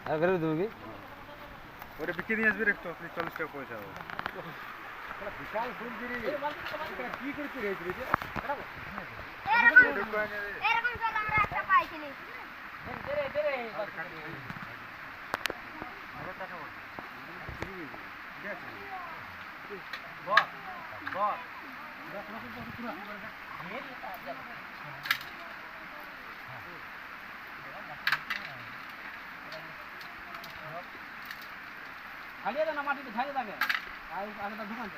আর বেরো তুমি ওরে বিক্রি নিয়ে আসবি একটু 40 টাকা পয়সা হবে বিশাল ফুলগিরি কি করতে রয়েছে রে এরকম জল আমরা একটা পাইছিলি খালিয়ে দেন মাটিতে ছাড়িয়ে থাকে আগেটা ঢুকান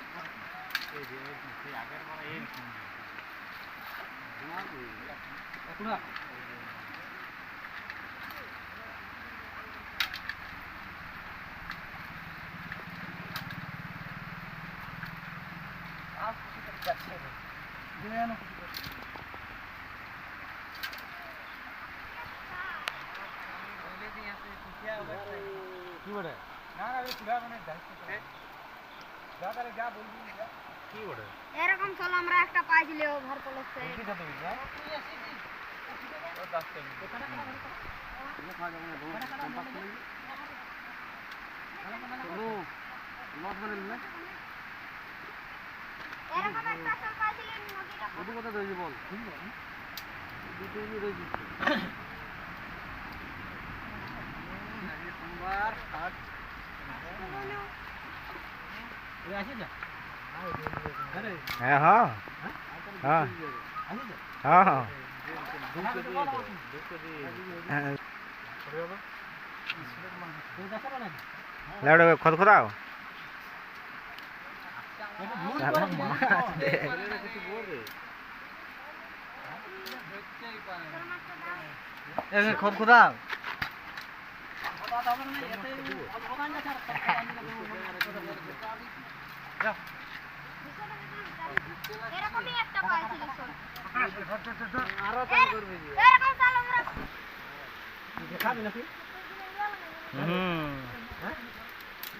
কি বলে এরকম জল আমরা একটা পাইছিলি ওভার কলেজে এরকম একটা জল পাইছিলি নদীটা কথা রয়েছে বল সোমবার হ্যাঁ হ্যাঁ হ্যাঁ হ্যাঁ হ্যাঁ খদখদাও খদখদাও এরকমই একটা পাইছিলি জল আরো চাল করবি এরকম জল আমরা দেখাবি নাকি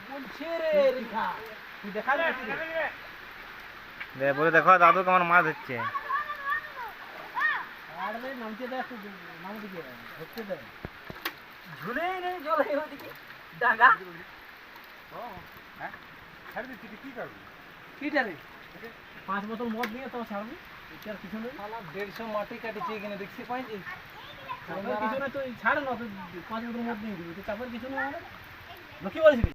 বলছে রে রেখা তুই দেখাবি নাকি দে বলে দেখো দাদু কেমন মাছ ধরছে আর নামতে দে একটু নামতে দিয়ে ধরতে দে ঝুলে নেই জল ওইদিকে ডাঙ্গা হ্যাঁ ছাড় দিচ্ছি কি করবি কিটা রে 5 বোতল মদ নিয়ে তো ছাড়বি এটার পিছনে শালা 150 মাটি কাটিছে এখানে দেখতে পাইছি তারপর পিছনে তুই ছাড় না তুই 5 বোতল মদ নিয়ে দিবি তো তারপর পিছনে আমাদের কি বলছিস